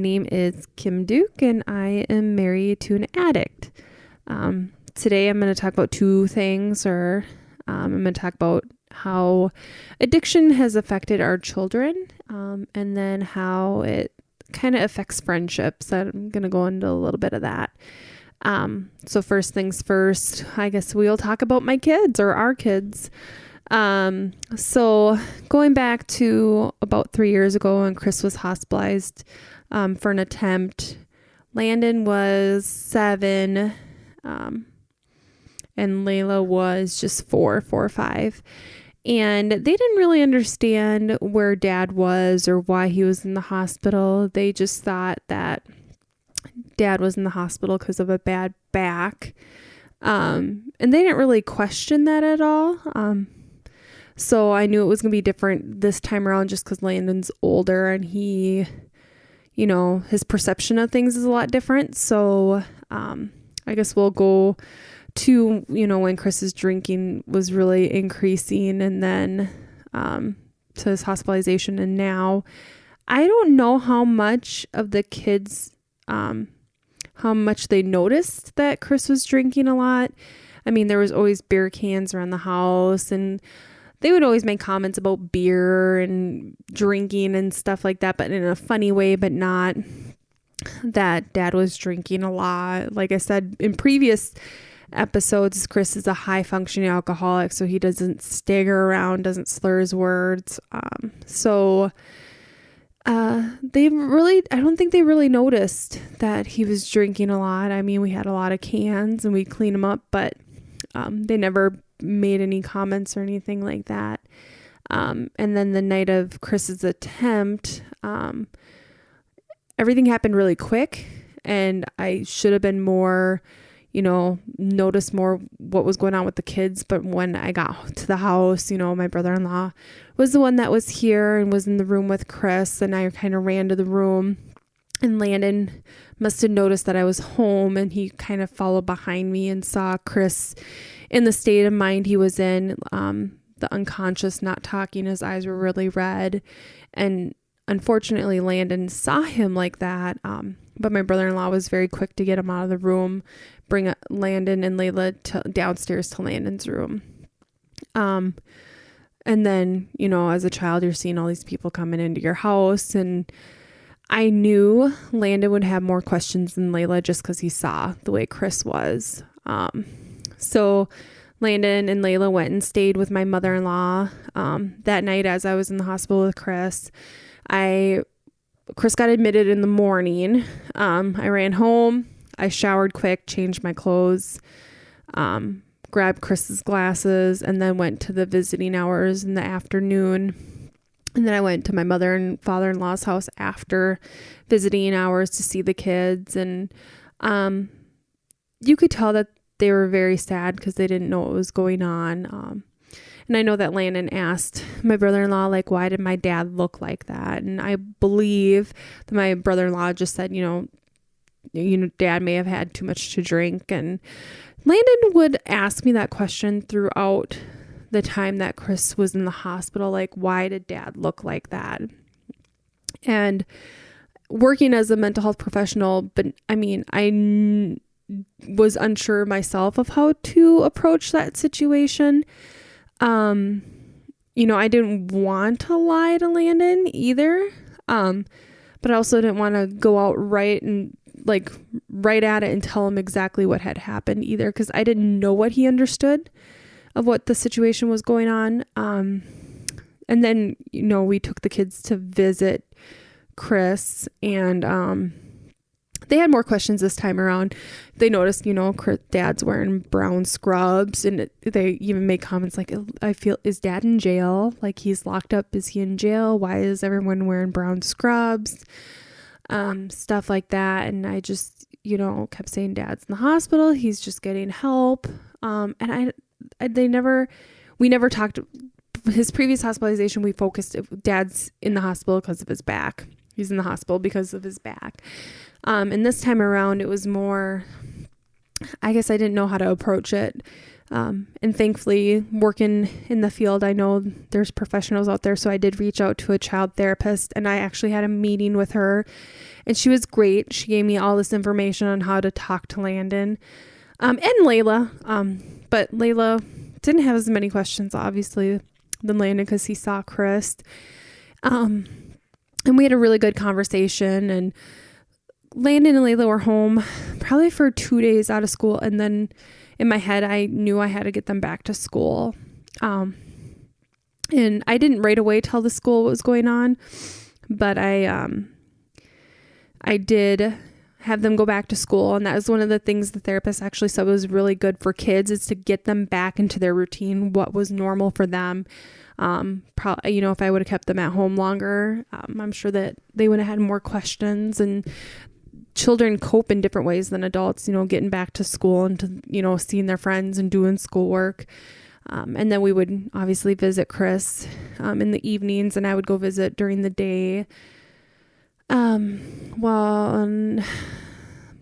name is Kim Duke, and I am married to an addict. Today I'm going to talk about two things, I'm going to talk about how addiction has affected our children, and then how it kind of affects friendships. I'm going to go into a little bit of that. So first things first, I guess we'll talk about my kids or our kids. So going back to about 3 years ago when Chris was hospitalized, for an attempt, Landon was 7, and Layla was just 4 or 5. And they didn't really understand where Dad was or why he was in the hospital. They just thought that Dad was in the hospital because of a bad back. And they didn't really question that at all. So I knew it was going to be different this time around just because Landon's older and he, his perception of things is a lot different. So I guess we'll go to, when Chris's drinking was really increasing, and then to his hospitalization. And now I don't know how much of the kids, how much they noticed that Chris was drinking a lot. I mean, there was always beer cans around the house, and they would always make comments about beer and drinking and stuff like that, but in a funny way, but not that Dad was drinking a lot. Like I said in previous episodes, Chris is a high functioning alcoholic, so he doesn't stagger around, doesn't slur his words. I don't think they really noticed that he was drinking a lot. I mean, we had a lot of cans and we cleaned them up, but they never made any comments or anything like that. And then the night of Chris's attempt, everything happened really quick, and I should have been more, noticed more what was going on with the kids. But when I got to the house, my brother-in-law was the one that was here and was in the room with Chris, and I kind of ran to the room, and Landon must have noticed that I was home, and he kind of followed behind me and saw Chris in the state of mind he was in, the unconscious, not talking. His eyes were really red. And unfortunately, Landon saw him like that. But my brother-in-law was very quick to get him out of the room, bring Landon and Layla downstairs to Landon's room. And then, as a child, you're seeing all these people coming into your house, and I knew Landon would have more questions than Layla just because he saw the way Chris was. So Landon and Layla went and stayed with my mother-in-law that night as I was in the hospital with Chris. Chris got admitted in the morning. I ran home. I showered quick, changed my clothes, grabbed Chris's glasses, and then went to the visiting hours in the afternoon. And then I went to my mother and father-in-law's house after visiting hours to see the kids. And you could tell that they were very sad because they didn't know what was going on. And I know that Landon asked my brother-in-law, why did my dad look like that? And I believe that my brother-in-law just said, Dad may have had too much to drink. And Landon would ask me that question throughout the time that Chris was in the hospital, why did Dad look like that? And working as a mental health professional, but I was unsure myself of how to approach that situation. I didn't want to lie to Landon either. But I also didn't want to go out right at it and tell him exactly what had happened either, because I didn't know what he understood of what the situation was going on. And then, we took the kids to visit Chris, and they had more questions this time around. They noticed, Dad's wearing brown scrubs, and they even make comments like, I feel, is Dad in jail? He's locked up. Is he in jail? Why is everyone wearing brown scrubs? Stuff like that. And I just, kept saying Dad's in the hospital. He's just getting help. And we never talked. His previous hospitalization, we focused, Dad's in the hospital because of his back. He's in the hospital because of his back. And this time around, it was more, I guess I didn't know how to approach it. And thankfully, working in the field, I know there's professionals out there. So I did reach out to a child therapist, and I actually had a meeting with her And she was great. She gave me all this information on how to talk to Landon and Layla. But Layla didn't have as many questions, obviously, than Landon because he saw Chris. And we had a really good conversation. And Landon and Layla were home probably for 2 days out of school. And then in my head, I knew I had to get them back to school. And I didn't right away tell the school what was going on, but I did have them go back to school. And that was one of the things the therapist actually said was really good for kids, is to get them back into their routine, what was normal for them. If I would have kept them at home longer, I'm sure that they would have had more questions. And children cope in different ways than adults, getting back to school and to, seeing their friends and doing schoolwork. And then we would obviously visit Chris in the evenings, and I would go visit during the day. I'm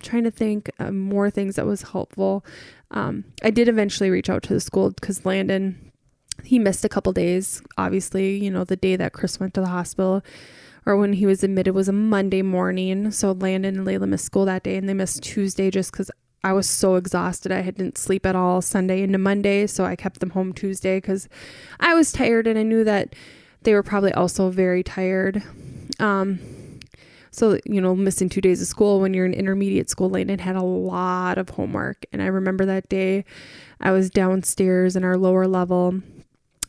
trying to think of more things that was helpful. I did eventually reach out to the school because Landon, he missed a couple days. Obviously, the day that Chris went to the hospital, or when he was admitted, was a Monday morning. So Landon and Layla missed school that day, and they missed Tuesday just because I was so exhausted. I didn't sleep at all Sunday into Monday. So I kept them home Tuesday because I was tired, and I knew that they were probably also very tired. So, missing 2 days of school when you're in intermediate school, Landon had a lot of homework. And I remember that day I was downstairs in our lower level,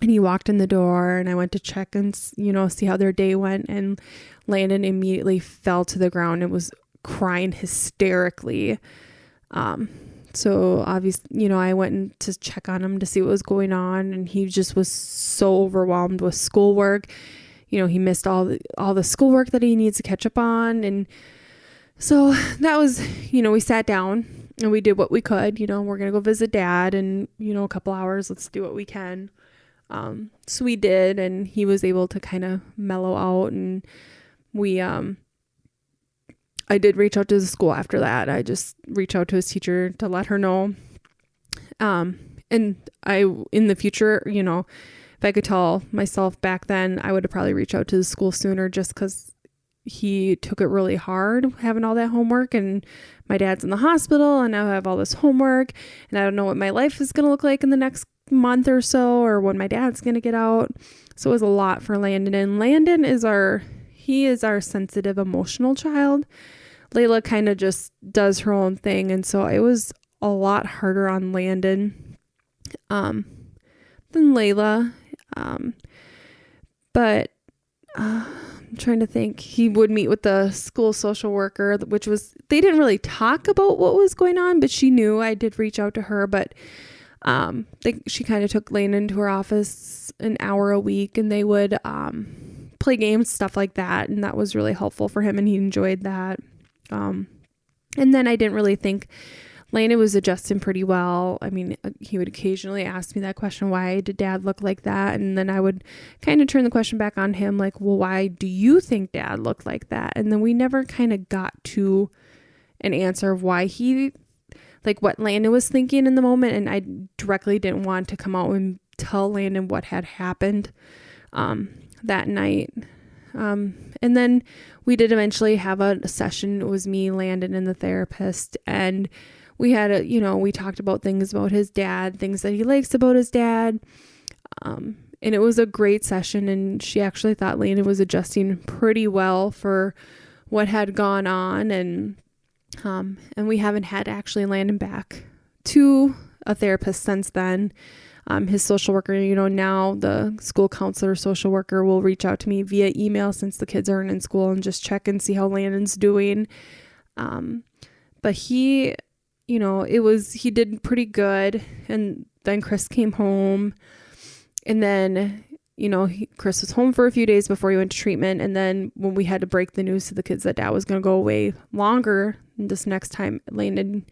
and he walked in the door, and I went to check and, see how their day went. And Landon immediately fell to the ground and was crying hysterically. So obviously, I went in to check on him to see what was going on, and he just was so overwhelmed with schoolwork. He missed all the schoolwork that he needs to catch up on. And so that was, we sat down and we did what we could. We're going to go visit Dad in, a couple hours. Let's do what we can. So we did, and he was able to kind of mellow out, and I did reach out to the school after that. I just reached out to his teacher to let her know. And in the future, if I could tell myself back then, I would have probably reached out to the school sooner, just because he took it really hard having all that homework, and my dad's in the hospital, and now I have all this homework, and I don't know what my life is going to look like in the next month or so, or when my dad's going to get out. So it was a lot for Landon, and Landon is our sensitive, emotional child. Layla kind of just does her own thing. And so it was a lot harder on Landon, than Layla. But I'm trying to think. He would meet with the school social worker, they didn't really talk about what was going on, but she knew. I did reach out to her, but she kind of took Landon to her office an hour a week, and they would play games, stuff like that. And that was really helpful for him, and he enjoyed that. And then I didn't really think Landon was adjusting pretty well. I mean, he would occasionally ask me that question, why did Dad look like that? And then I would kind of turn the question back on him, like, well, why do you think Dad looked like that? And then we never kind of got to an answer of why what Landon was thinking in the moment. And I directly didn't want to come out and tell Landon what had happened that night. And then we did eventually have a session. It was me, Landon, and the therapist. And we had we talked about things about his dad, things that he likes about his dad. And it was a great session. And she actually thought Landon was adjusting pretty well for what had gone on. And we haven't had actually Landon back to a therapist since then. His social worker, now the school counselor, social worker will reach out to me via email since the kids aren't in school, and just check and see how Landon's doing. But he, he did pretty good. And then Chris came home, and then, Chris was home for a few days before he went to treatment. And then when we had to break the news to the kids that Dad was going to go away longer this next time, Landon,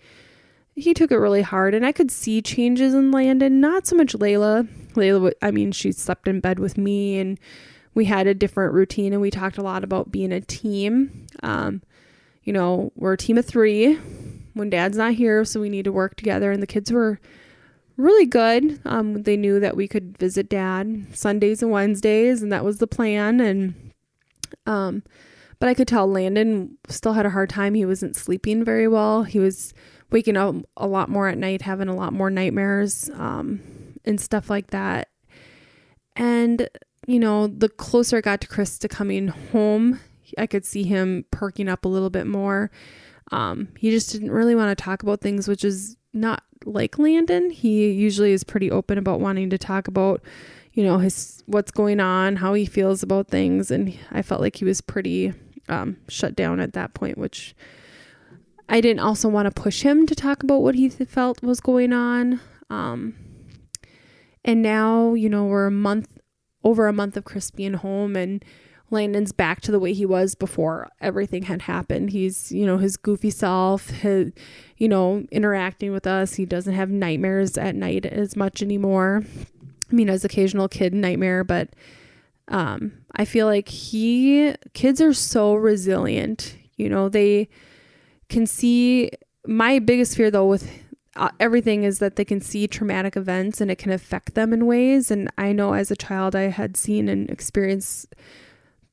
he took it really hard, and I could see changes in Landon, not so much Layla. Layla, she slept in bed with me, and we had a different routine, and we talked a lot about being a team. We're a team of 3 when Dad's not here, so we need to work together, and the kids were really good. They knew that we could visit Dad Sundays and Wednesdays, and that was the plan. And But I could tell Landon still had a hard time. He wasn't sleeping very well. He was waking up a lot more at night, having a lot more nightmares, and stuff like that. And, the closer it got to Chris to coming home, I could see him perking up a little bit more. He just didn't really want to talk about things, which is not like Landon. He usually is pretty open about wanting to talk about, what's going on, how he feels about things. And I felt like he was pretty shut down at that point, which I didn't also want to push him to talk about what he felt was going on. And now, we're over a month of Chris being home, and Landon's back to the way he was before everything had happened. He's, his goofy self, interacting with us. He doesn't have nightmares at night as much anymore. I mean, as occasional kid nightmare, but I feel like kids are so resilient. They can see. My biggest fear though with everything is that they can see traumatic events and it can affect them in ways. And I know as a child I had seen and experienced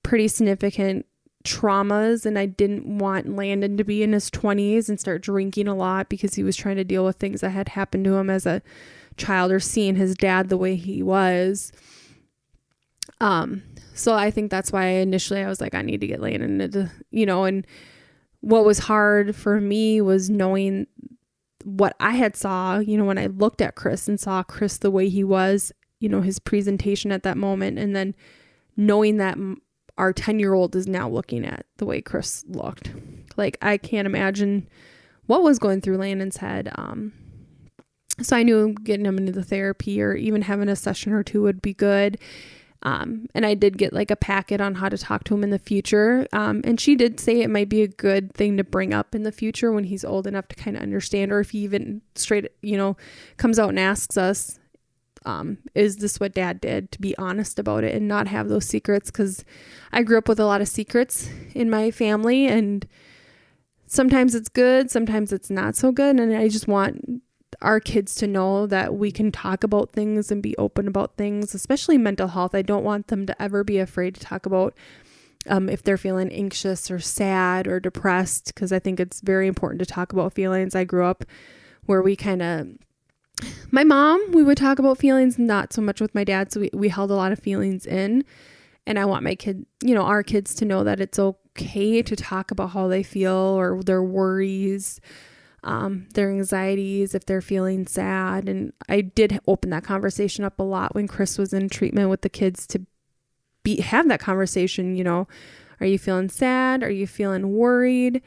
pretty significant traumas, and I didn't want Landon to be in his 20s and start drinking a lot because he was trying to deal with things that had happened to him as a child, or seeing his dad the way he was. So I think that's why initially I was like, I need to get Landon into, and what was hard for me was knowing what I had saw, when I looked at Chris and saw Chris the way he was, his presentation at that moment, and then knowing that our 10-year-old is now looking at the way Chris looked. Like, I can't imagine what was going through Landon's head. So I knew getting him into the therapy or even having a session or two would be good. And I did get like a packet on how to talk to him in the future. And she did say it might be a good thing to bring up in the future when he's old enough to kind of understand, or if he even straight, comes out and asks us, is this what dad did, to be honest about it and not have those secrets. Cause I grew up with a lot of secrets in my family, and sometimes it's good, sometimes it's not so good. And I just want our kids to know that we can talk about things and be open about things, especially mental health. I don't want them to ever be afraid to talk about if they're feeling anxious or sad or depressed, because I think it's very important to talk about feelings. I grew up where we my mom, we would talk about feelings, not so much with my dad. So we held a lot of feelings in, and I want my kid, our kids to know that it's okay to talk about how they feel or their worries, their anxieties, if they're feeling sad. And I did open that conversation up a lot when Chris was in treatment with the kids, to have that conversation. Are you feeling sad? Are you feeling worried?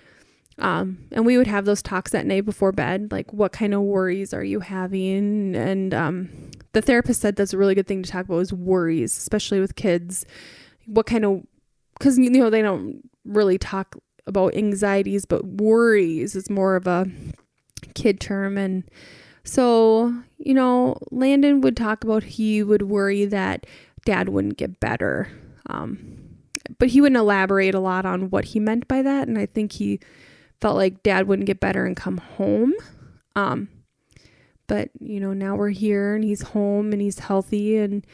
And we would have those talks at night before bed, like, what kind of worries are you having? And the therapist said that's a really good thing to talk about, is worries, especially with kids. What kind of, because they don't really talk about anxieties, but worries is more of a kid term. And so, Landon would talk about, he would worry that dad wouldn't get better. But he wouldn't elaborate a lot on what he meant by that. And I think he felt like dad wouldn't get better and come home. But now we're here and he's home and he's healthy. And,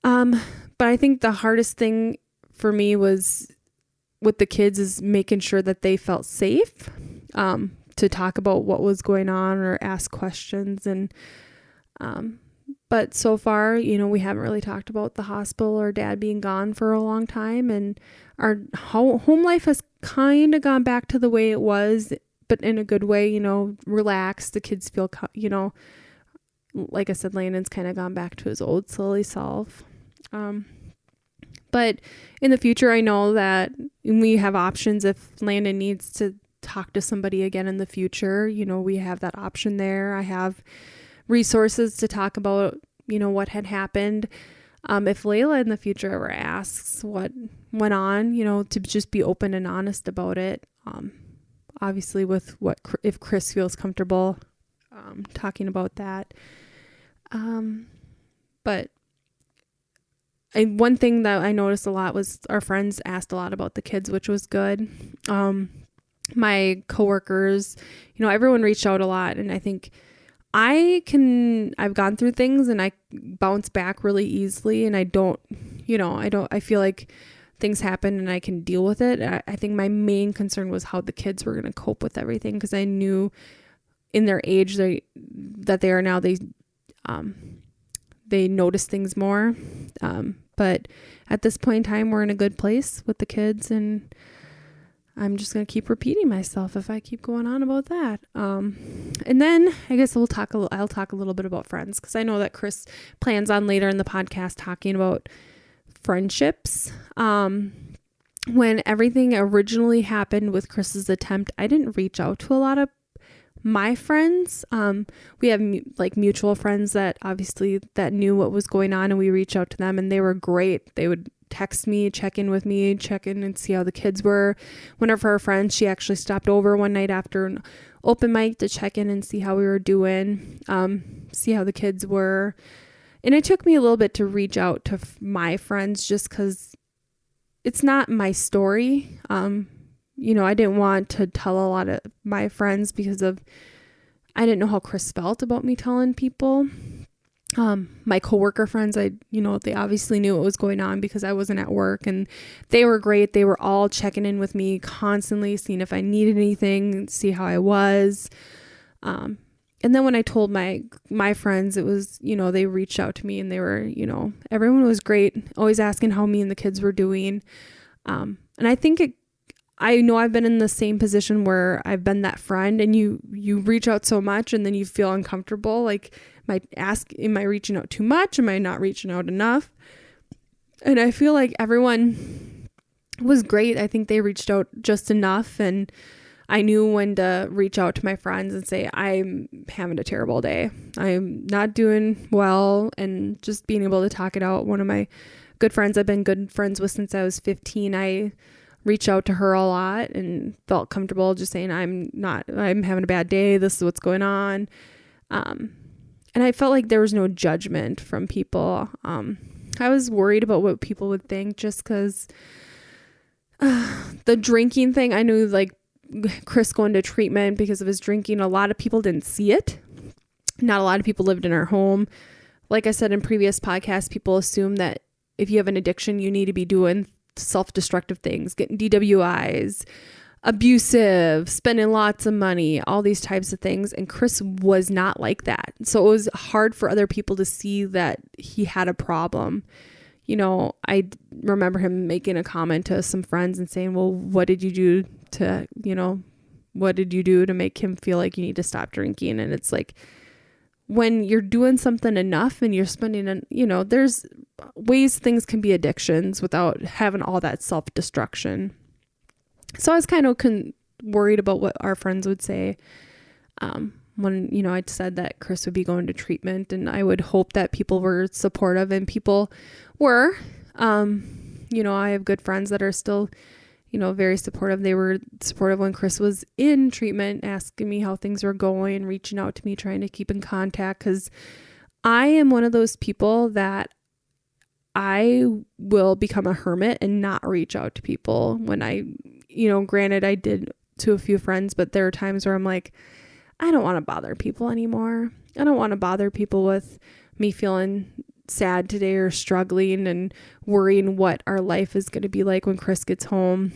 but I think the hardest thing for me was with the kids is making sure that they felt safe, to talk about what was going on or ask questions. And, but so far, we haven't really talked about the hospital or dad being gone for a long time. And our home life has kind of gone back to the way it was, but in a good way, relaxed. The kids feel, like I said, Landon's kind of gone back to his old silly self. But in the future, I know that we have options if Landon needs to talk to somebody again in the future. We have that option there. I have resources to talk about, what had happened. If Layla in the future ever asks what went on, to just be open and honest about it. Obviously with if Chris feels comfortable, talking about that. But one thing that I noticed a lot was our friends asked a lot about the kids, which was good. My coworkers, everyone reached out a lot, and I think I've gone through things and I bounce back really easily, and I feel like things happen and I can deal with it. I think my main concern was how the kids were going to cope with everything, because I knew in their age that they are now, they notice things more. But at this point in time, we're in a good place with the kids, and I'm just going to keep repeating myself if I keep going on about that. And then I guess I'll talk a little bit about friends, because I know that Chris plans on later in the podcast talking about friendships. When everything originally happened with Chris's attempt, I didn't reach out to a lot of my friends. We have mutual friends that obviously that knew what was going on, and we reached out to them, and they were great. They would text me, check in and see how the kids were. One of her friends, she actually stopped over one night after an open mic to check in and see how we were doing, see how the kids were. And it took me a little bit to reach out to my friends, just because it's not my story. I didn't want to tell a lot of my friends because I didn't know how Chris felt about me telling people. My coworker friends, they obviously knew what was going on because I wasn't at work, and they were great. They were all checking in with me constantly, seeing if I needed anything, see how I was. And then when I told my friends, it was, they reached out to me, and they were, everyone was great, always asking how me and the kids were doing. And I think I know I've been in the same position where I've been that friend, and you reach out so much and then you feel uncomfortable. Like, am I reaching out too much? Am I not reaching out enough? And I feel like everyone was great. I think they reached out just enough, and I knew when to reach out to my friends and say, I'm having a terrible day. I'm not doing well, and just being able to talk it out. One of my good friends I've been good friends with since I was 15, I reached out to her a lot and felt comfortable just saying, I'm having a bad day. This is what's going on. And I felt like there was no judgment from people. I was worried about what people would think, just because the drinking thing, I knew like Chris going to treatment because of his drinking, a lot of people didn't see it. Not a lot of people lived in our home. Like I said in previous podcasts, people assume that if you have an addiction, you need to be doing self-destructive things, getting DWIs, abusive, spending lots of money, all these types of things. And Chris was not like that. So it was hard for other people to see that he had a problem. I remember him making a comment to some friends and saying, well, what did you do to make him feel like you need to stop drinking? And it's like, when you're doing something enough and you're spending, there's ways things can be addictions without having all that self-destruction. So I was kind of worried about what our friends would say when, I'd said that Chris would be going to treatment, and I would hope that people were supportive, and people were. I have good friends that are still, very supportive. They were supportive when Chris was in treatment, asking me how things were going, reaching out to me, trying to keep in contact, because I am one of those people that I will become a hermit and not reach out to people when granted I did to a few friends, but there are times where I'm like, I don't want to bother people anymore. I don't want to bother people with me feeling sad today or struggling and worrying what our life is going to be like when Chris gets home,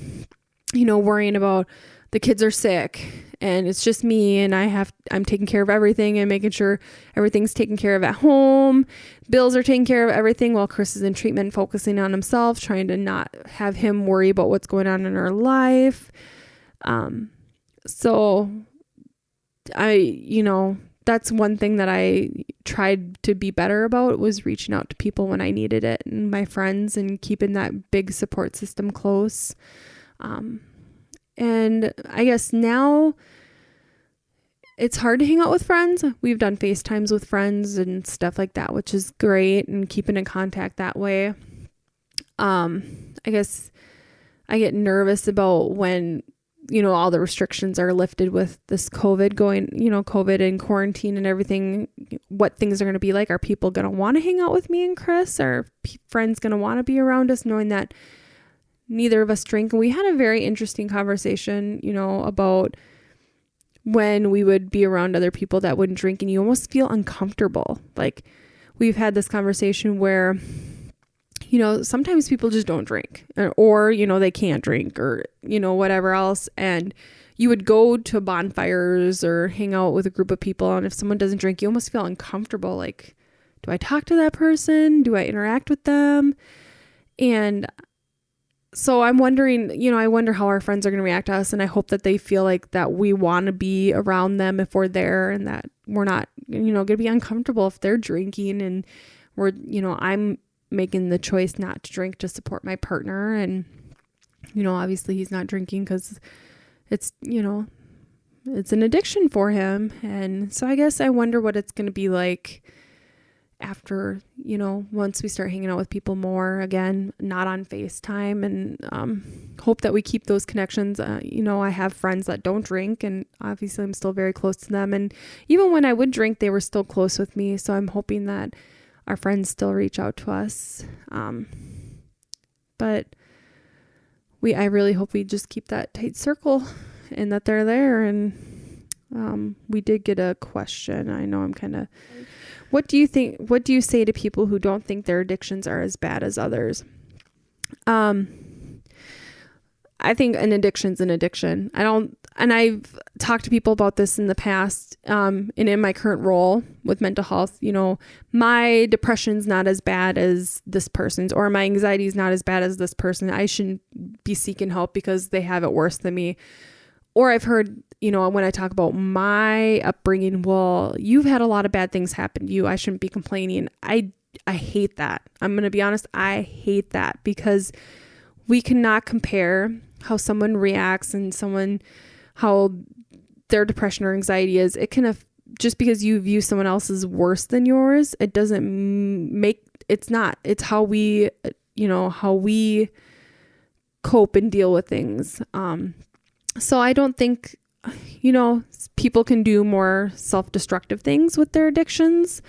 worrying about the kids are sick and it's just me and I'm taking care of everything and making sure everything's taken care of at home. Bills are taking care of everything while Chris is in treatment, focusing on himself, trying to not have him worry about what's going on in our life. So that's one thing that I tried to be better about, was reaching out to people when I needed it, and my friends, and keeping that big support system close. And I guess now it's hard to hang out with friends. We've done FaceTimes with friends and stuff like that, which is great, and keeping in contact that way. I guess I get nervous about when, all the restrictions are lifted with this COVID and quarantine and everything, what things are going to be like. Are people going to want to hang out with me and Chris? Are friends going to want to be around us, knowing that neither of us drink? And we had a very interesting conversation, about when we would be around other people that wouldn't drink, and you almost feel uncomfortable. Like, we've had this conversation where, sometimes people just don't drink or, they can't drink or, whatever else. And you would go to bonfires or hang out with a group of people. And if someone doesn't drink, you almost feel uncomfortable. Like, do I talk to that person? Do I interact with them? And so I'm wondering, I wonder how our friends are going to react to us. And I hope that they feel like that we want to be around them if we're there and that we're not, going to be uncomfortable if they're drinking and we're, I'm making the choice not to drink to support my partner. And, obviously he's not drinking because it's, it's an addiction for him. And so I guess I wonder what it's going to be like after, once we start hanging out with people more again, not on FaceTime, and hope that we keep those connections. I have friends that don't drink and obviously I'm still very close to them. And even when I would drink, they were still close with me. So I'm hoping that our friends still reach out to us. But I really hope we just keep that tight circle and that they're there. And we did get a question. I know what do you say to people who don't think their addictions are as bad as others? I think an addiction's an addiction. And I've talked to people about this in the past, and in my current role with mental health, my depression's not as bad as this person's, or my anxiety is not as bad as this person. I shouldn't be seeking help because they have it worse than me. Or I've heard, when I talk about my upbringing, well, you've had a lot of bad things happen to you. I shouldn't be complaining. I hate that. I'm going to be honest. I hate that because we cannot compare how someone reacts and how their depression or anxiety is. It can just because you view someone else as worse than yours, it doesn't it's not. It's how we cope and deal with things. So I don't think, people can do more self-destructive things with their addictions,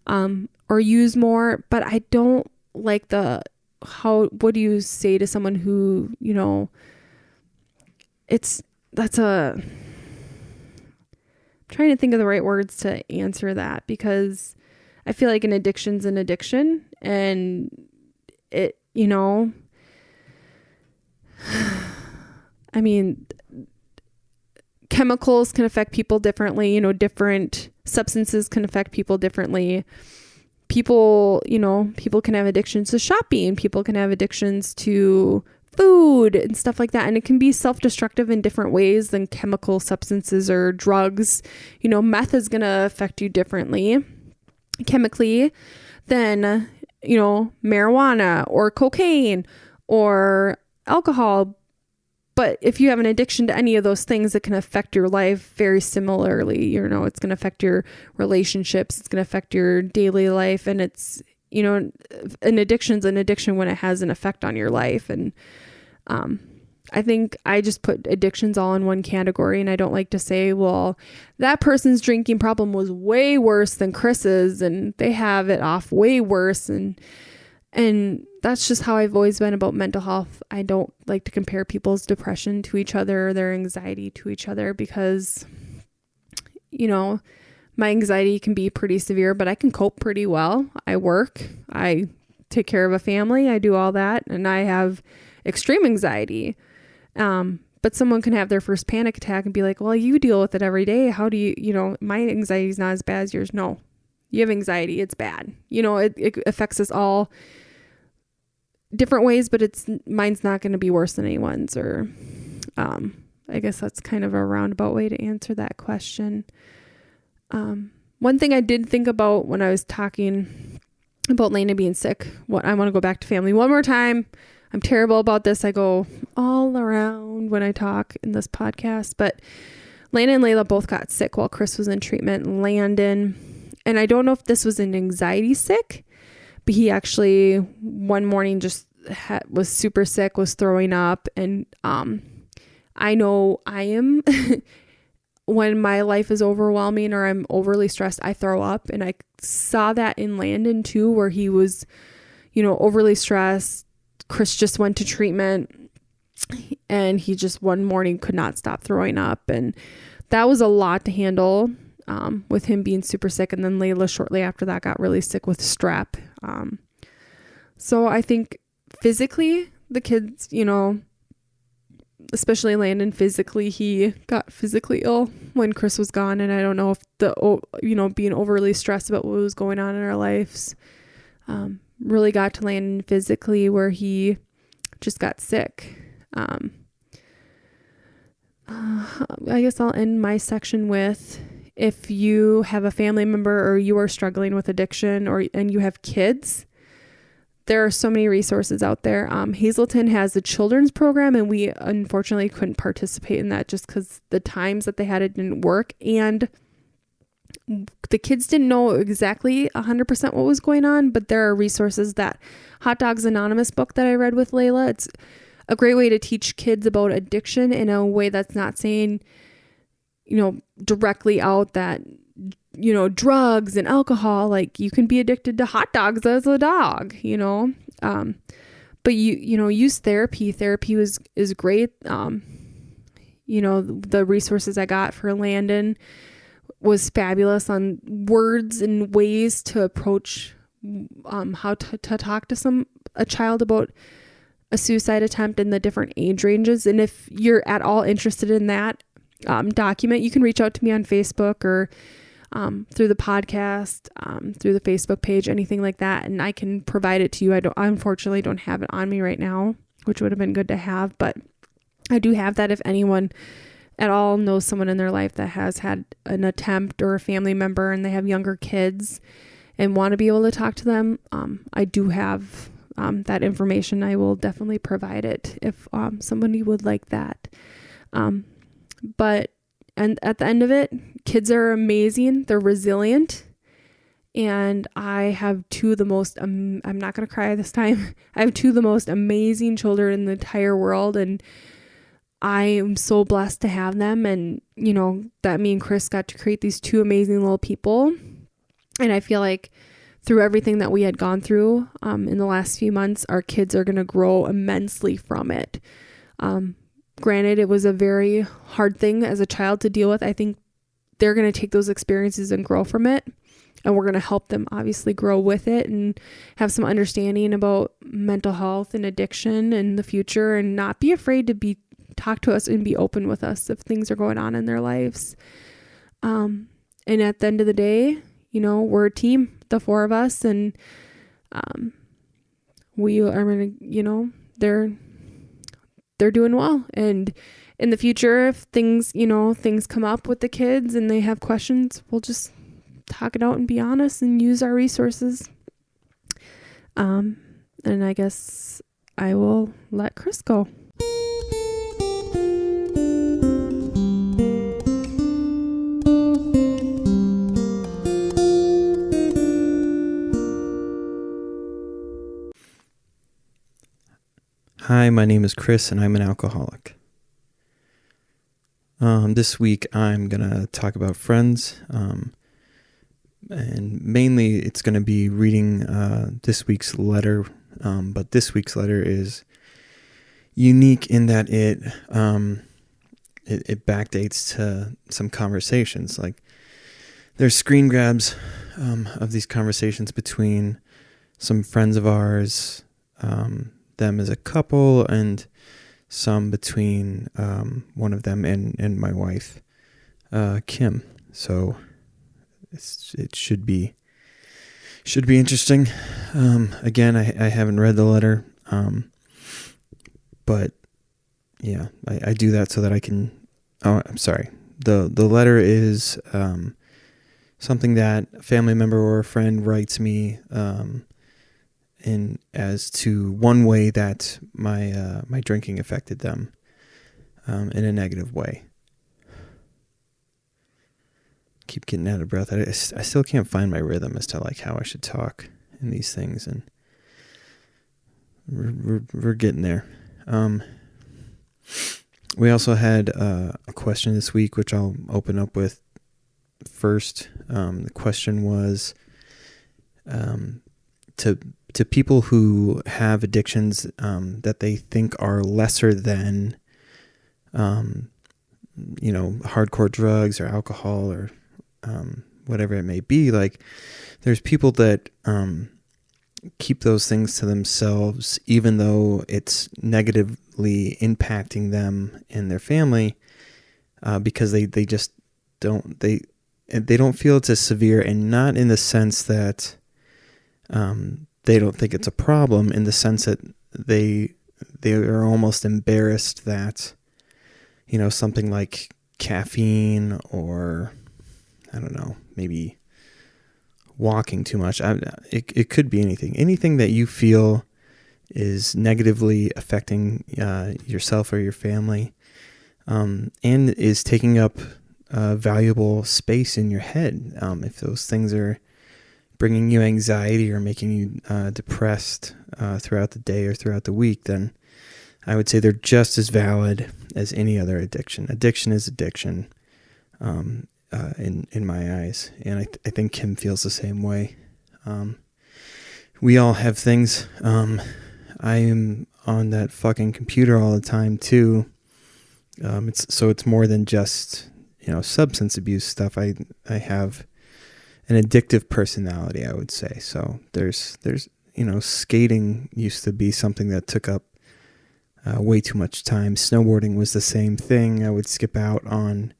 or use more, but I don't like what do you say to someone who, I'm trying to think of the right words to answer that, because I feel like an addiction's an addiction, and it, I mean, chemicals can affect people differently, different substances can affect people differently. People can have addictions to shopping. People can have addictions to food and stuff like that. And it can be self-destructive in different ways than chemical substances or drugs. Meth is going to affect you differently chemically than, marijuana or cocaine or alcohol. But if you have an addiction to any of those things, it can affect your life very similarly. It's going to affect your relationships. It's going to affect your daily life. And it's, an addiction's an addiction when it has an effect on your life. And I think I just put addictions all in one category. And I don't like to say, well, that person's drinking problem was way worse than Chris's and they have it off way worse. And that's just how I've always been about mental health. I don't like to compare people's depression to each other or their anxiety to each other because, my anxiety can be pretty severe, but I can cope pretty well. I work, I take care of a family, I do all that, and I have extreme anxiety. But someone can have their first panic attack and be like, well, you deal with it every day. How do you, my anxiety is not as bad as yours. No, you have anxiety. It's bad. It affects us all different ways, but mine's not going to be worse than anyone's, or I guess that's kind of a roundabout way to answer that question. One thing I did think about when I was talking about Lena being sick, I want to go back to family one more time. I'm terrible about this. I go all around when I talk in this podcast, but Lena and Layla both got sick while Chris was in treatment. Landon, and I don't know if this was an anxiety sick, but he actually one morning just was super sick, was throwing up. And I know I am, when my life is overwhelming or I'm overly stressed, I throw up. And I saw that in Landon too, where he was, overly stressed. Chris just went to treatment and he just one morning could not stop throwing up. And that was a lot to handle with him being super sick. And then Layla shortly after that got really sick with strep. So I think physically, the kids, especially Landon, physically, he got physically ill when Chris was gone. And I don't know if being overly stressed about what was going on in our lives really got to Landon physically, where he just got sick. I guess I'll end my section with, if you have a family member or you are struggling with addiction and you have kids, there are so many resources out there. Hazleton has the children's program, and we unfortunately couldn't participate in that just because the times that they had, it didn't work. And the kids didn't know exactly 100% what was going on, but there are resources. That Hot Dogs Anonymous book that I read with Layla, it's a great way to teach kids about addiction in a way that's not saying, directly out that, drugs and alcohol, like you can be addicted to hot dogs as a dog, but use therapy. Therapy is great. The resources I got for Landon was fabulous on words and ways to approach, how to talk to a child about a suicide attempt in the different age ranges. And if you're at all interested in that document, you can reach out to me on Facebook or through the podcast, through the Facebook page, anything like that, and I can provide it to you. I unfortunately don't have it on me right now, which would have been good to have, but I do have that if anyone at all knows someone in their life that has had an attempt, or a family member, and they have younger kids and want to be able to talk to them. I do have that information. I will definitely provide it if somebody would like that. And at the end of it, kids are amazing. They're resilient. And I have two of the most, I'm not going to cry this time. I have two of the most amazing children in the entire world. And I am so blessed to have them. And, that me and Chris got to create these two amazing little people. And I feel like through everything that we had gone through in the last few months, our kids are going to grow immensely from it. Granted, it was a very hard thing as a child to deal with. I think they're going to take those experiences and grow from it. And we're going to help them obviously grow with it and have some understanding about mental health and addiction in the future, and not be afraid to talk to us and be open with us if things are going on in their lives. And at the end of the day, we're a team, the four of us, and we are going to, they're doing well. And in the future, if things come up with the kids and they have questions, we'll just talk it out and be honest and use our resources. And I guess I will let Chris go. Hi, my name is Chris, and I'm an alcoholic. This week I'm going to talk about friends, and mainly it's going to be reading this week's letter, but this week's letter is unique in that it backdates to some conversations. Like, there's screen grabs of these conversations between some friends of ours, them as a couple, and some between one of them and my wife, Kim. So it should be interesting. Again, I haven't read the letter, but yeah, I do that so that I can. Oh, I'm sorry. The letter is something that a family member or a friend writes me. In as to one way that my drinking affected them in a negative way. Keep getting out of breath. I still can't find my rhythm as to how I should talk in these things, and we're getting there. We also had a question this week, which I'll open up with first. The question was to people who have addictions that they think are lesser than, hardcore drugs or alcohol or whatever it may be. Like, there's people that keep those things to themselves, even though it's negatively impacting them and their family, because they just they don't feel it's as severe, and not in the sense that they don't think it's a problem, in the sense that they are almost embarrassed that, something like caffeine, or I don't know, maybe walking too much. It could be anything that you feel is negatively affecting yourself or your family, and is taking up valuable space in your head. If those things are bringing you anxiety or making you depressed throughout the day or throughout the week, then I would say they're just as valid as any other addiction. Addiction is addiction, in my eyes, and I think Kim feels the same way. We all have things. I am on that fucking computer all the time too. It's more than just substance abuse stuff. I have an addictive personality, I would say. So there's skating used to be something that took up way too much time. Snowboarding was the same thing. I would skip out on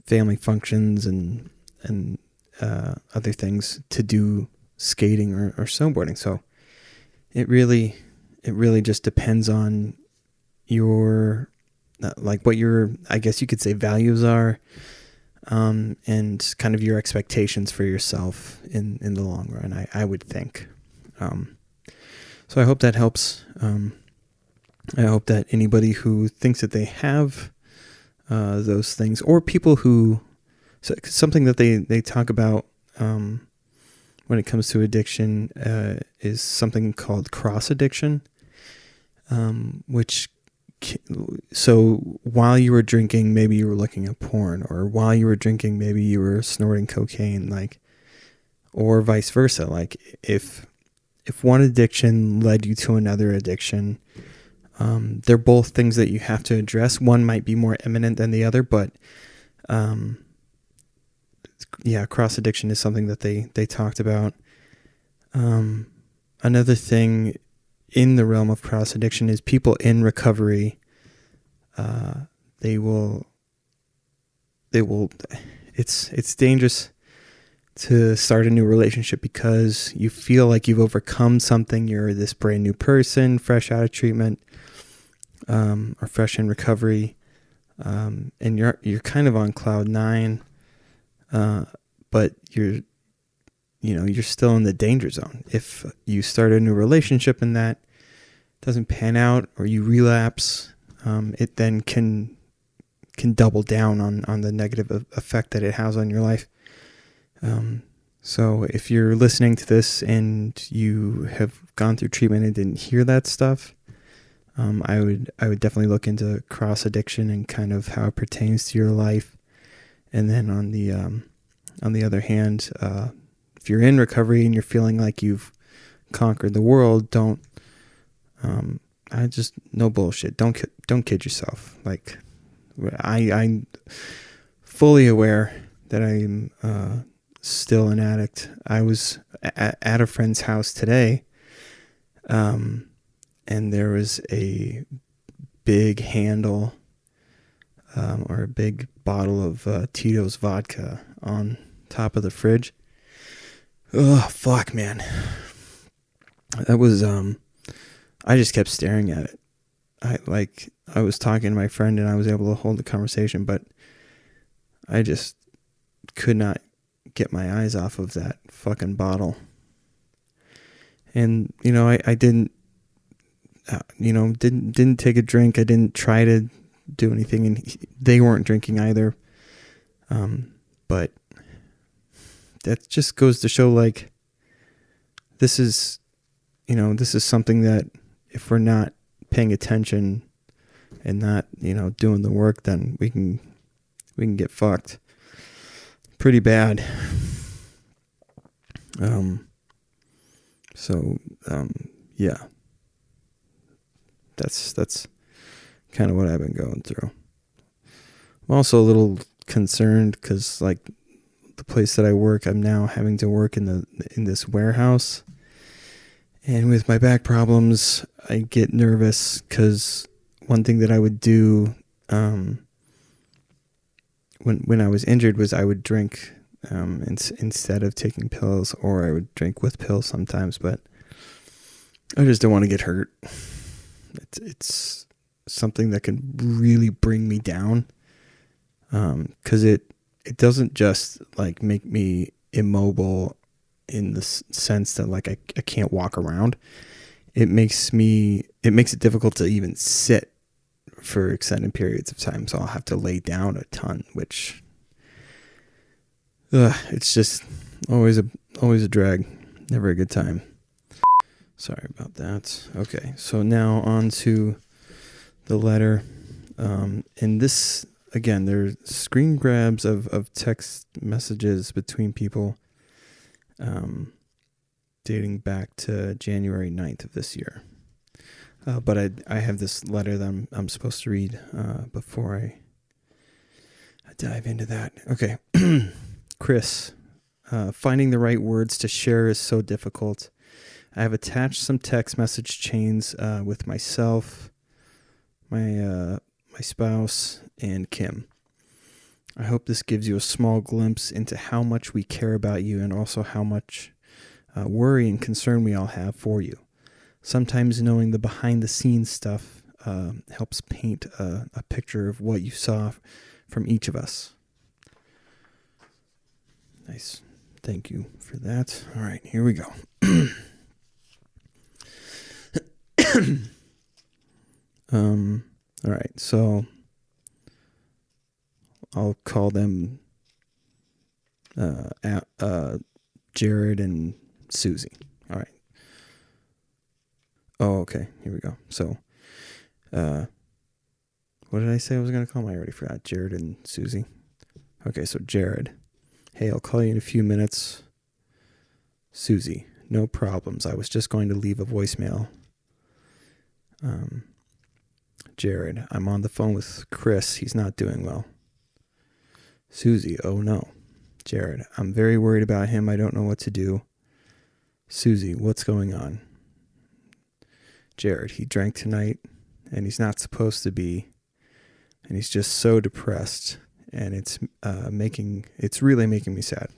family functions and other things to do skating or snowboarding. So it really just depends on your what your, I guess you could say, values are, and kind of your expectations for yourself in the long run, I would think. So I hope that helps. I hope that anybody who thinks that they have those things, or people who, something that they talk about when it comes to addiction is something called cross addiction, so while you were drinking, maybe you were looking at porn, or while you were drinking, maybe you were snorting cocaine, or vice versa. If one addiction led you to another addiction, they're both things that you have to address. One might be more imminent than the other, but cross addiction is something that they talked about. Another thing in the realm of cross addiction is people in recovery. It's dangerous to start a new relationship because you feel like you've overcome something. You're this brand new person, fresh out of treatment, or fresh in recovery, and you're kind of on cloud nine, but you're still in the danger zone. If you start a new relationship and that doesn't pan out, or you relapse, it then can double down on the negative effect that it has on your life. So if you're listening to this and you have gone through treatment and didn't hear that stuff, I would definitely look into cross addiction and kind of how it pertains to your life. And then on the other hand, if you're in recovery and you're feeling like you've conquered the world, no bullshit. Don't kid yourself. I'm fully aware that I'm still an addict. I was at a friend's house today, and there was a big handle or a big bottle of Tito's vodka on top of the fridge. Oh, fuck, man. That was, I just kept staring at it. I was talking to my friend and I was able to hold the conversation, but I just could not get my eyes off of that fucking bottle. And, I didn't take a drink. I didn't try to do anything, and they weren't drinking either. But that just goes to show, this is something that if we're not paying attention and not, doing the work, then we can get fucked pretty bad. Yeah, that's kind of what I've been going through. I'm also a little concerned because, the place that I work, I'm now having to work in this warehouse, And with my back problems, I get nervous because one thing that I would do when I was injured was I would drink instead of taking pills, or I would drink with pills sometimes, but I just don't want to get hurt. It's something that can really bring me down, because it doesn't just like make me immobile in the sense that like I can't walk around. It makes it difficult to even sit for extended periods of time, so I'll have to lay down a ton, which it's just always a drag, never a good time. Sorry about that. Okay, so now on to the letter. And this, again, there's screen grabs of text messages between people dating back to January 9th of this year. But I have this letter that I'm supposed to read before I dive into that. Okay. Chris, finding the right words to share is so difficult. I have attached some text message chains with myself, my spouse, and Kim. I hope this gives you a small glimpse into how much we care about you, and also how much worry and concern we all have for you. Sometimes knowing the behind-the-scenes stuff helps paint a picture of what you saw from each of us. Nice. Thank you for that. All right, here we go. All right, so I'll call them Jared and Susie. All right. Oh, okay. Here we go. So, what did I say I was going to call them? I already forgot. Jared and Susie. Okay, so Jared. Hey, I'll call you in a few minutes. Susie. No problems. I was just going to leave a voicemail. Jared. I'm on the phone with Chris. He's not doing well. Susie. Oh, no. Jared. I'm very worried about him. I don't know what to do. Susie. What's going on? Jared, he drank tonight, and he's not supposed to be, and he's just so depressed, and it's really making me sad.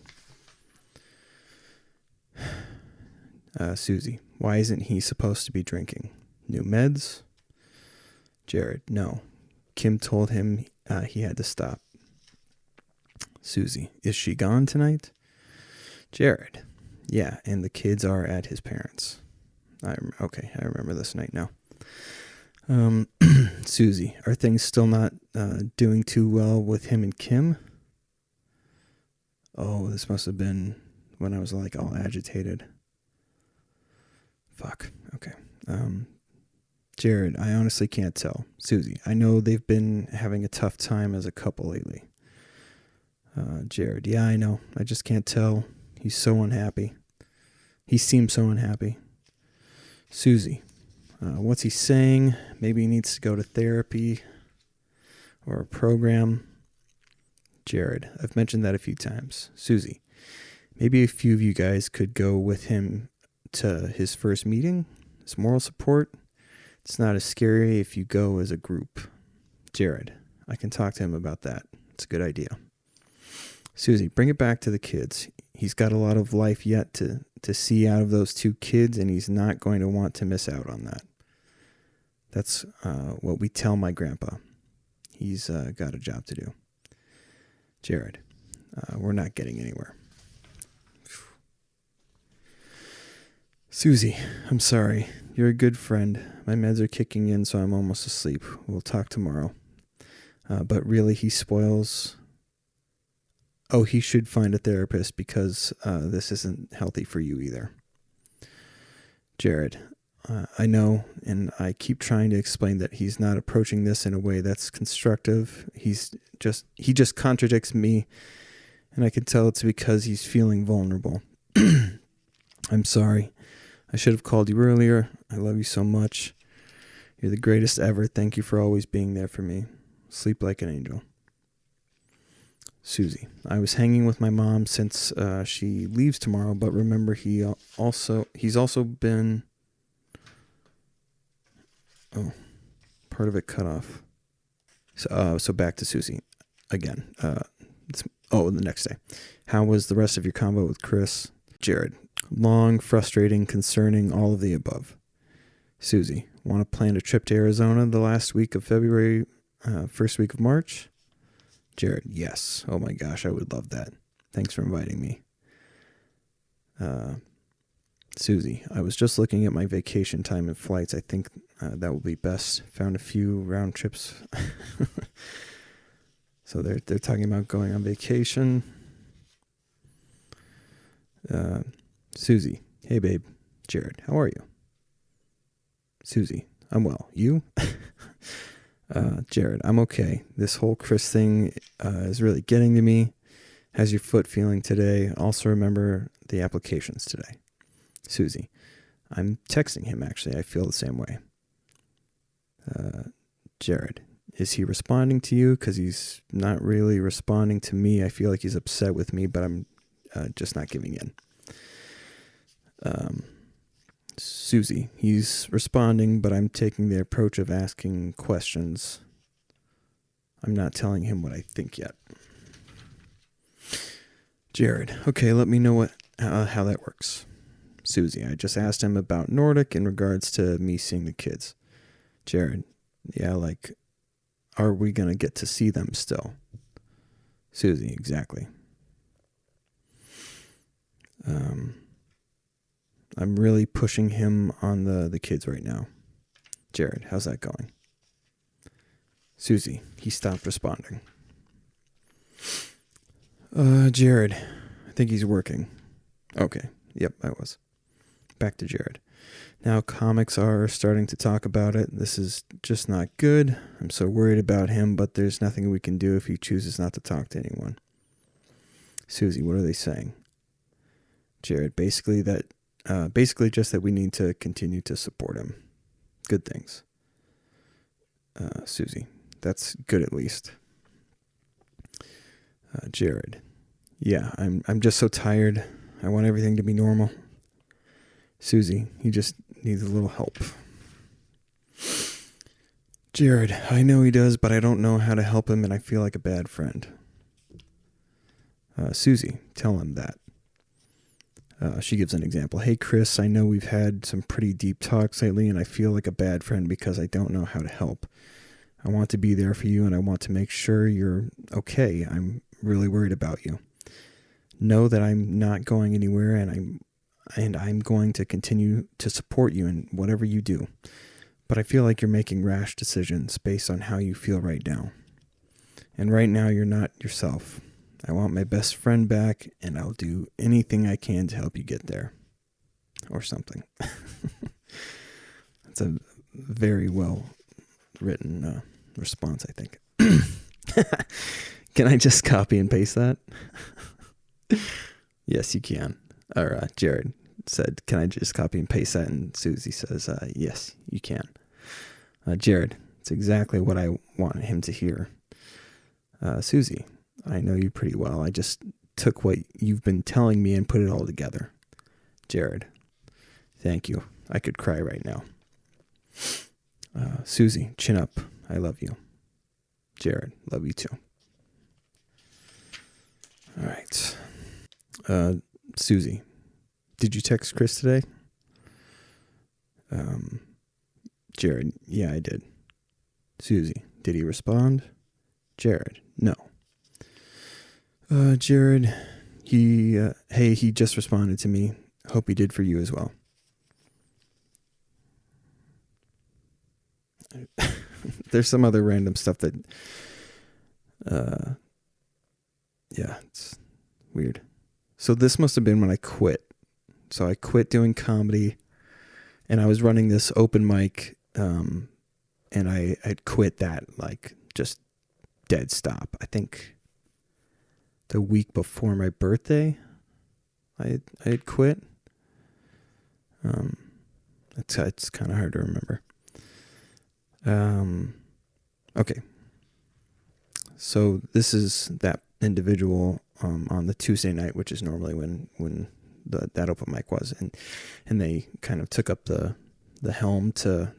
Susie, why isn't he supposed to be drinking? New meds? Jared, no. Kim told him he had to stop. Susie, is she gone tonight? Jared, yeah, and the kids are at his parents'. I remember this night now. Susie, are things still not doing too well with him and Kim? Oh, this must have been when I was like all agitated. Fuck. Okay. Jared, I honestly can't tell. Susie, I know they've been having a tough time as a couple lately. Jared, yeah, I know. I just can't tell. He's so unhappy. He seems so unhappy. Susie, what's he saying? Maybe he needs to go to therapy or a program. Jared, I've mentioned that a few times. Susie, maybe a few of you guys could go with him to his first meeting, his moral support. It's not as scary if you go as a group. Jared, I can talk to him about that. It's a good idea. Susie, bring it back to the kids. He's got a lot of life yet to see out of those two kids, and he's not going to want to miss out on that. That's what we tell my grandpa. He's got a job to do. Jared, we're not getting anywhere. Susie, I'm sorry. You're a good friend. My meds are kicking in, so I'm almost asleep. We'll talk tomorrow. But really, he spoils... Oh, he should find a therapist because this isn't healthy for you either. Jared, I know, and I keep trying to explain that he's not approaching this in a way that's constructive. He just contradicts me, and I can tell it's because he's feeling vulnerable. I'm sorry. I should have called you earlier. I love you so much. You're the greatest ever. Thank you for always being there for me. Sleep like an angel. Susie, I was hanging with my mom since she leaves tomorrow, but remember he's also been Oh, part of it cut off. So back to Susie again. The next day. How was the rest of your convo with Chris? Jared. Long, frustrating, concerning, all of the above. Susie. Want to plan a trip to Arizona the last week of February, first week of March? Jared. Yes. Oh my gosh, I would love that. Thanks for inviting me. Susie. I was just looking at my vacation time and flights. I think that will be best. Found a few round trips. So they're talking about going on vacation. Susie. Hey, babe. Jared. How are you? Susie. I'm well. You? Jared. I'm okay. This whole Chris thing is really getting to me. How's your foot feeling today? Also remember the applications today. Susie. I'm texting him, actually. I feel the same way. Jared. Is he responding to you? Because he's not really responding to me. I feel like he's upset with me, but I'm just not giving in. Susie. He's responding, but I'm taking the approach of asking questions. I'm not telling him what I think yet. Jared. Okay, let me know how that works. Susie. I just asked him about Nordic in regards to me seeing the kids. Jared. Yeah, like, are we going to get to see them still? Susie. Exactly. I'm really pushing him on the kids right now. Jared. How's that going? Susie. He stopped responding. Jared. I think he's working. Okay. Yep, I was. Back to Jared. Now comics are starting to talk about it. This is just not good. I'm so worried about him, but there's nothing we can do if he chooses not to talk to anyone. Susie, what are they saying? Jared, basically just that we need to continue to support him. Good things. Susie, that's good at least. Jared, yeah, I'm just so tired. I want everything to be normal. Susie, he just needs a little help. Jared, I know he does, but I don't know how to help him, and I feel like a bad friend. Susie, tell him that. She gives an example. Hey, Chris, I know we've had some pretty deep talks lately, and I feel like a bad friend because I don't know how to help. I want to be there for you, and I want to make sure you're okay. I'm really worried about you. Know that I'm not going anywhere, and I'm going to continue to support you in whatever you do. But I feel like you're making rash decisions based on how you feel right now. And right now, you're not yourself. I want my best friend back, and I'll do anything I can to help you get there. Or something. That's a very well written response, I think. Can I just copy and paste that? Yes, you can. Or Jared said, can I just copy and paste that? And Susie says, yes, you can. Jared, it's exactly what I want him to hear. Susie, I know you pretty well. I just took what you've been telling me and put it all together. Jared, thank you. I could cry right now. Susie, chin up. I love you. Jared, love you too. All right. Susie, did you text Chris today? Jared, yeah, I did. Susie, did he respond? Jared, no. Jared, he just responded to me. Hope he did for you as well. There's some other random stuff that, yeah, it's weird. So this must have been when I quit. So I quit doing comedy, and I was running this open mic, and I'd quit that, like, just dead stop. I think the week before my birthday, I had quit. It's kind of hard to remember. Okay. So this is that individual on the Tuesday night, which is normally when that open mic was, and they kind of took up the helm to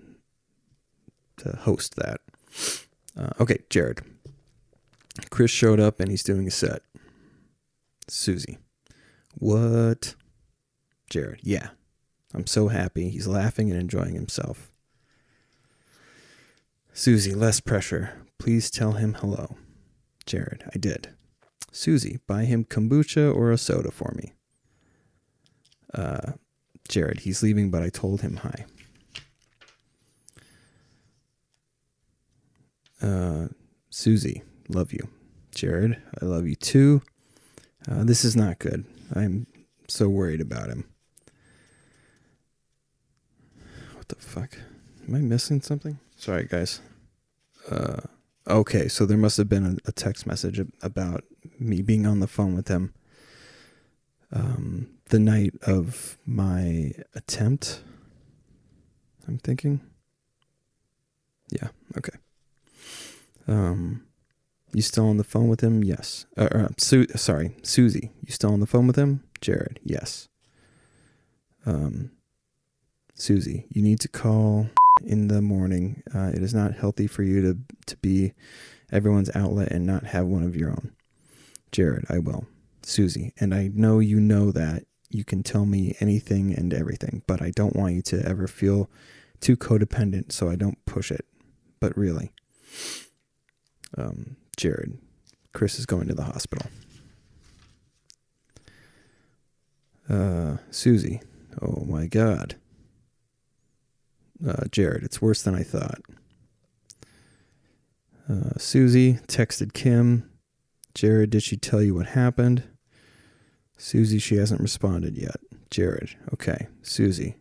host that. Okay, Jared. Chris showed up and he's doing a set. Susie. What? Jared. Yeah. I'm so happy. He's laughing and enjoying himself. Susie. Less pressure. Please tell him hello. Jared. I did. Susie. Buy him kombucha or a soda for me. Jared. He's leaving, but I told him hi. Susie. Love you. Jared. I love you too. This is not good. I'm so worried about him. What the fuck? Am I missing something? Sorry, guys. Okay, so there must have been a text message about me being on the phone with him the night of my attempt, I'm thinking. Yeah, okay. You still on the phone with him? Yes. Susie. You still on the phone with him? Jared. Yes. Susie, you need to call in the morning. It is not healthy for you to be everyone's outlet and not have one of your own. Jared, I will. Susie, and I know you know that you can tell me anything and everything, but I don't want you to ever feel too codependent, so I don't push it. But really. Jared, Chris is going to the hospital. Susie, oh my God. Jared, it's worse than I thought. Susie texted Kim. Jared, did she tell you what happened? Susie, she hasn't responded yet. Jared, okay. Susie,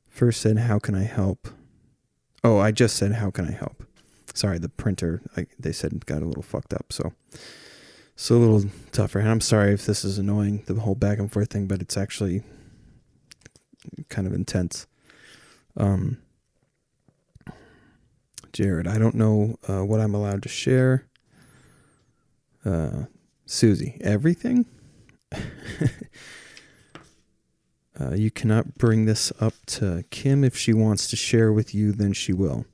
first said, how can I help? Oh, I just said, how can I help? Sorry, the printer, they said, got a little fucked up, so a little tougher. And I'm sorry if this is annoying, the whole back and forth thing, but it's actually kind of intense. Jared, I don't know what I'm allowed to share. Susie, everything? You cannot bring this up to Kim. If she wants to share with you, then she will.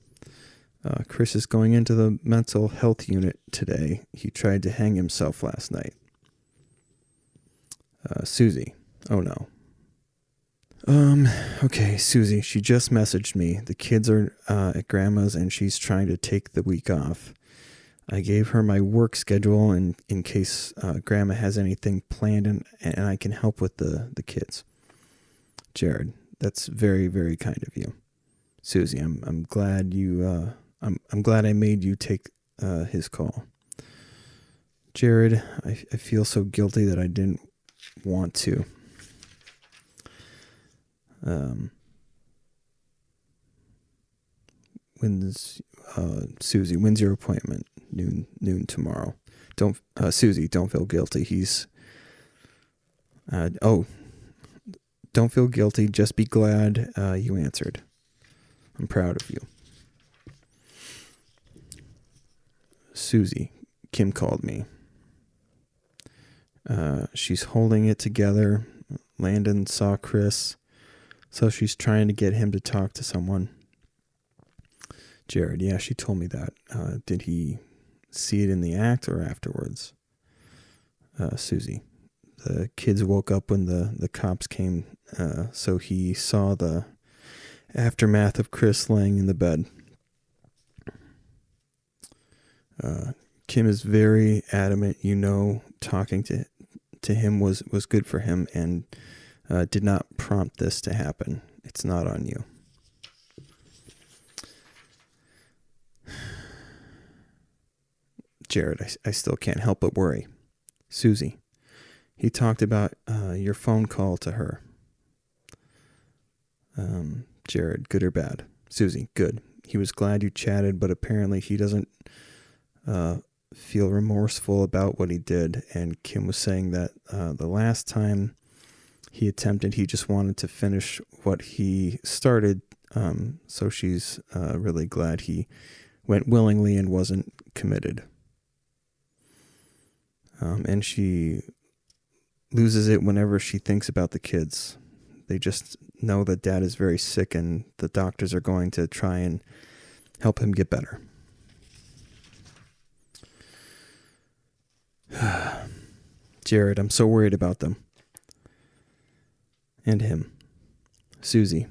Chris is going into the mental health unit today. He tried to hang himself last night. Susie, oh no. Okay, Susie, she just messaged me. The kids are at grandma's and she's trying to take the week off. I gave her my work schedule in case grandma has anything planned and I can help with the kids. Jared, that's very, very kind of you. Susie, I'm glad you I'm glad I made you take his call. Jared, I feel so guilty that I didn't want to. Susie, when's your appointment? Noon tomorrow. Susie, don't feel guilty. Don't feel guilty. Just be glad you answered. I'm proud of you. Susie, Kim called me. She's holding it together. Landon saw Chris, so she's trying to get him to talk to someone. Jared, yeah, she told me that. Did he see it in the act or afterwards? Susie, the kids woke up when the cops came, so he saw the aftermath of Chris laying in the bed. Kim is very adamant, talking to him was good for him and did not prompt this to happen. It's not on you. Jared, I still can't help but worry. Susie, he talked about your phone call to her. Jared, good or bad? Susie, good. He was glad you chatted, but apparently he doesn't feel remorseful about what he did. And Kim was saying that the last time he attempted, he just wanted to finish what he started. So she's really glad he went willingly and wasn't committed. And she loses it whenever she thinks about the kids. They just know that dad is very sick and the doctors are going to try and help him get better. Jared, I'm so worried about them. And him. Susie.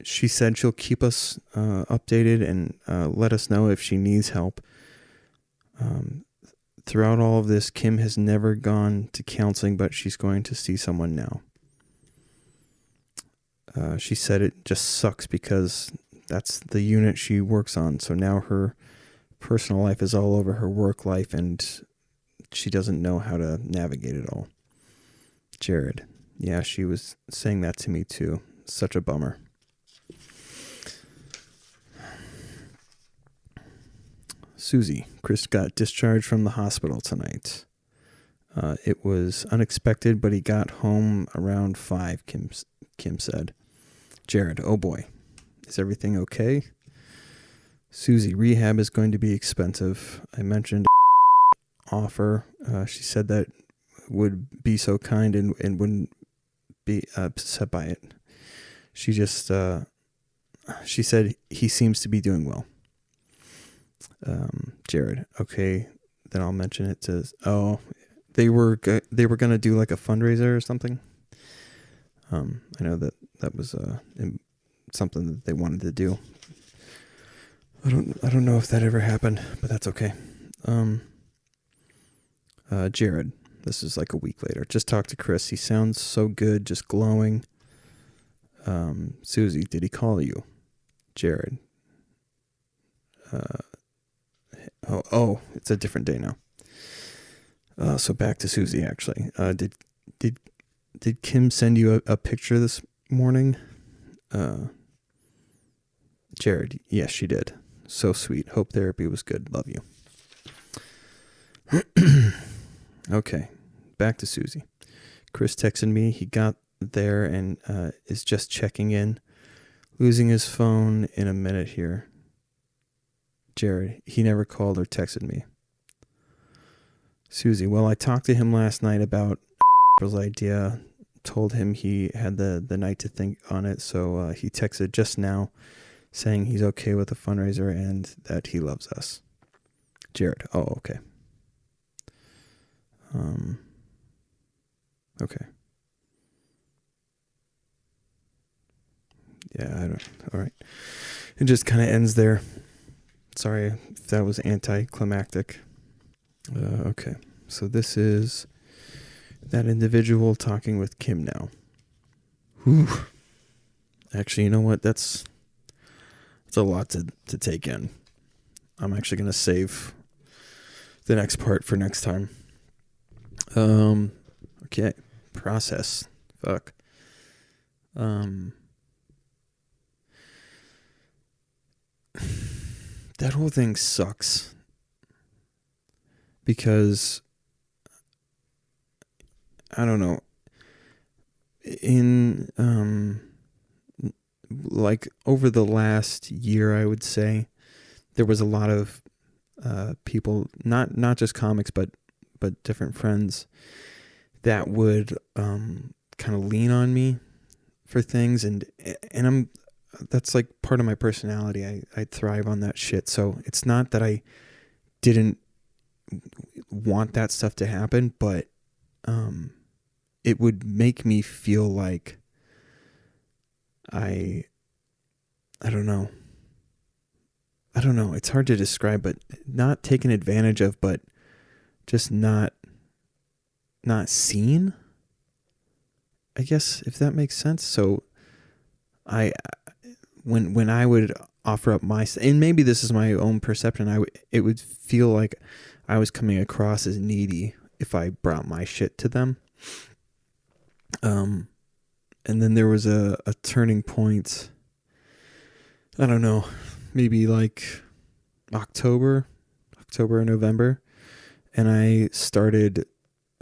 She said she'll keep us updated and let us know if she needs help. Throughout all of this, Kim has never gone to counseling, but she's going to see someone now. She said it just sucks because that's the unit she works on. So now her personal life is all over her work life and she doesn't know how to navigate it all. Jared. Yeah, she was saying that to me too. Such a bummer. Susie. Chris got discharged from the hospital tonight. It was unexpected, but he got home around 5, Kim said. Jared. Oh boy. Is everything okay? Susie. Rehab is going to be expensive. I mentioned offer. She said that would be so kind and wouldn't be upset by it. She just, she said he seems to be doing well. Jared. Okay, then I'll mention it to, they were going to do like a fundraiser or something. I know that was something that they wanted to do. I don't know if that ever happened, but that's okay. Jared. This is like a week later. Just talked to Chris. He sounds so good, just glowing. Susie, did he call you? Jared. It's a different day now. So back to Susie, actually. Did Kim send you a picture this morning? Jared, yes, she did. So sweet. Hope therapy was good. Love you. Okay, back to Susie. Chris texted me. He got there and is just checking in. Losing his phone in a minute here. Jared, he never called or texted me. Susie, well, I talked to him last night about April's idea. Told him he had the night to think on it, so he texted just now saying he's okay with the fundraiser and that he loves us. Jared, oh, okay. Okay. Yeah, all right. It just kind of ends there. Sorry if that was anticlimactic. Okay. So this is that individual talking with Kim now. Whew. Actually, you know what? That's a lot to take in. I'm actually going to save the next part for next time. Okay. Process. Fuck. That whole thing sucks. Because I don't know. In like over the last year, I would say there was a lot of people, not just comics, but different friends that would kind of lean on me for things, and that's like part of my personality. I thrive on that shit. So it's not that I didn't want that stuff to happen, but it would make me feel like I don't know. It's hard to describe, but not taken advantage of, but just not seen, I guess, if that makes sense. So when I would offer up and maybe this is my own perception, it would feel like I was coming across as needy if I brought my shit to them. And then there was a turning point. I don't know, maybe like October or November. And I started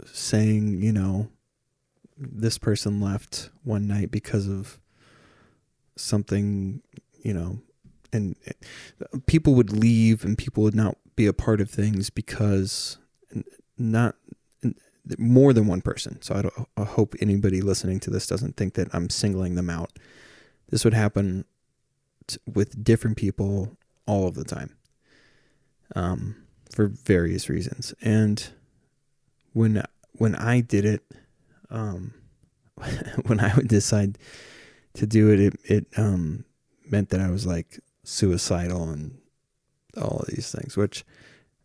saying, this person left one night because of something, and people would leave and people would not be a part of things because not more than one person. So I hope anybody listening to this doesn't think that I'm singling them out. This would happen with different people all of the time, for various reasons. And when I did it, when I would decide to do it, it meant that I was like suicidal and all of these things, which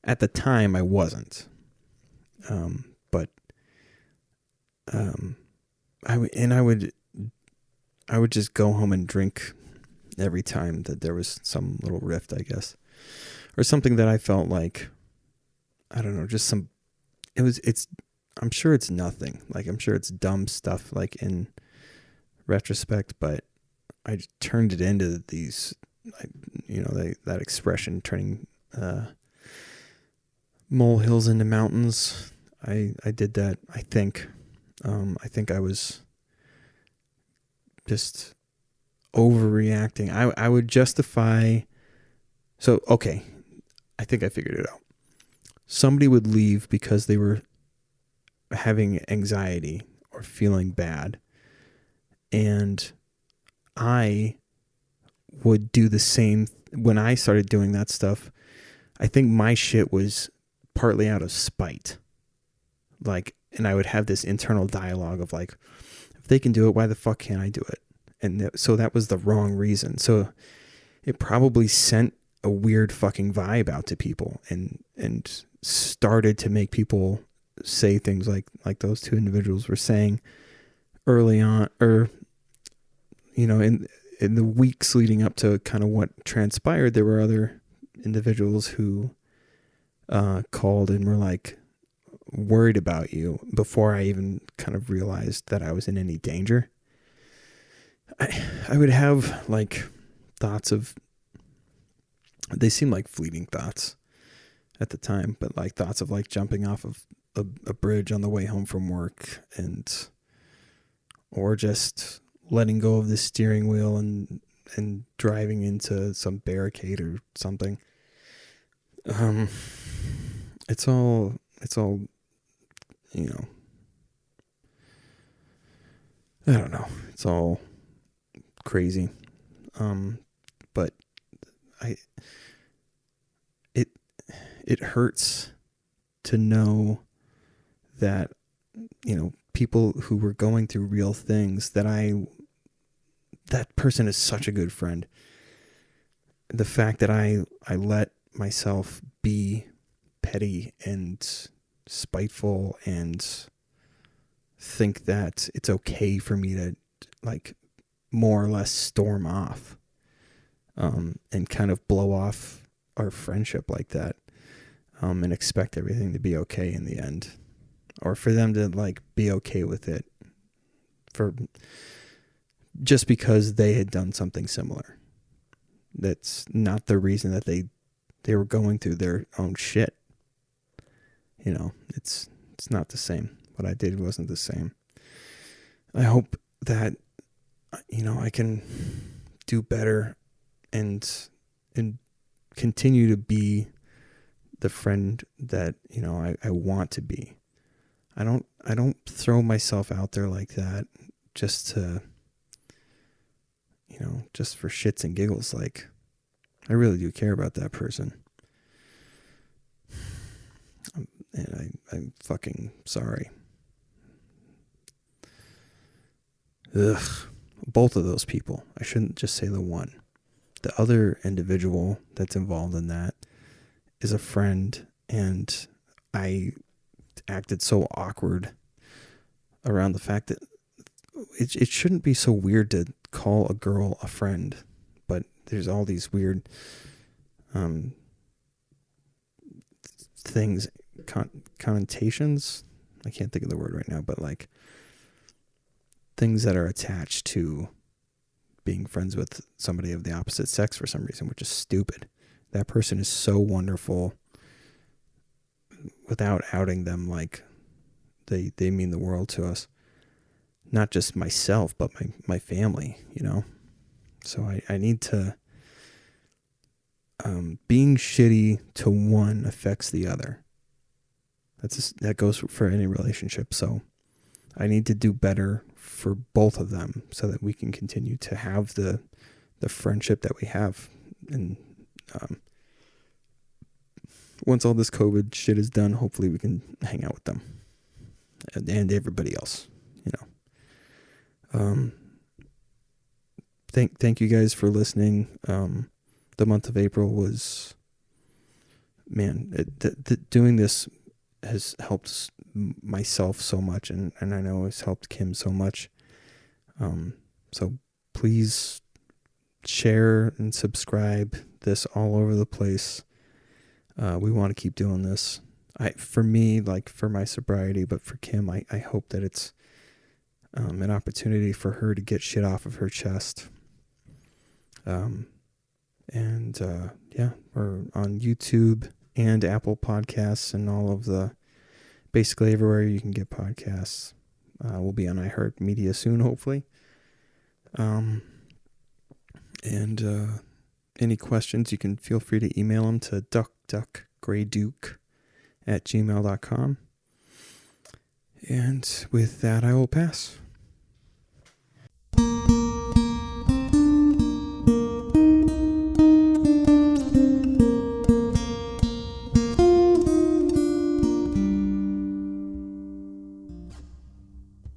at the time I wasn't. But I would just go home and drink every time that there was some little rift, I guess, or something that I felt like, I don't know, just I'm sure it's nothing. Like, I'm sure it's dumb stuff, like, in retrospect, but I just turned it into these, that expression, turning molehills into mountains. I did that, I think. I think I was just overreacting. I would justify. So, okay, I think I figured it out. Somebody would leave because they were having anxiety or feeling bad, and I would do the same. When I started doing that stuff, I think my shit was partly out of spite. Like, and I would have this internal dialogue of like, if they can do it, why the fuck can't I do it? And so that was the wrong reason. So it probably sent a weird fucking vibe out to people, and started to make people say things like those two individuals were saying early on, or, in the weeks leading up to kind of what transpired. There were other individuals who called and were like worried about you before I even kind of realized that I was in any danger. I would have like thoughts of, they seem like fleeting thoughts at the time, but like thoughts of like jumping off of a bridge on the way home from work, or just letting go of the steering wheel and driving into some barricade or something. It's all, I don't know. It's all crazy. But it hurts to know that, people who were going through real things, that person is such a good friend. The fact that I let myself be petty and spiteful and think that it's okay for me to like more or less storm off, and kind of blow off our friendship like that, and expect everything to be okay in the end, or for them to like be okay with it for just because they had done something similar. That's not the reason that they were going through their own shit. It's not the same. What I did wasn't the same. I hope that, I can do better and continue to be the friend that, I want to be. I don't throw myself out there like that just to, just for shits and giggles. Like, I really do care about that person. And I'm fucking sorry. Ugh. Both of those people. I shouldn't just say the one. The other individual that's involved in that is a friend, and I acted so awkward around the fact that it shouldn't be so weird to call a girl a friend, but there's all these weird things, connotations. I can't think of the word right now, but like things that are attached to being friends with somebody of the opposite sex for some reason, which is stupid. That person is so wonderful without outing them. Like they mean the world to us. Not just myself, but my family, So I need to, being shitty to one affects the other. That goes for any relationship. So I need to do better for both of them so that we can continue to have the friendship that we have, and once all this COVID shit is done, hopefully we can hang out with them and everybody else, you know. Thank you guys for listening. The month of April was, man, doing this has helped myself so much, and I know it's helped Kim so much. So please share and subscribe this all over the place. We want to keep doing this. For me, like for my sobriety, but for Kim, I hope that it's an opportunity for her to get shit off of her chest. Yeah, we're on YouTube and Apple Podcasts and all of the, basically everywhere you can get podcasts. We'll be on iHeartMedia soon, hopefully. Any questions, you can feel free to email them to duckduckgrayduke@gmail.com. And with that, I will pass.